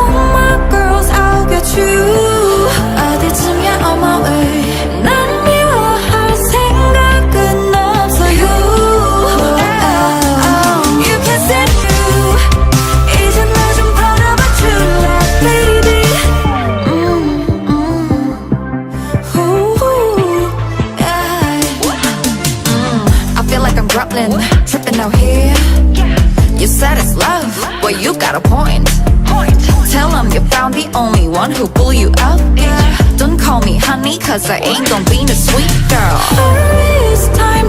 All my girls, I'll get you. 어디쯤이야 on my way. 난 미워할 생각은 없어 you. You can say you. 이제 나 좀 바라봐 줄래, baby. Ooh, yeah. I feel like I'm Brooklyn, tripping out here. You said it's love, well you got a point. Tell them you found the only one who pull you up, yeah. Don't call me honey, cause I ain't gon' be no sweet girl. Hurry, it's time,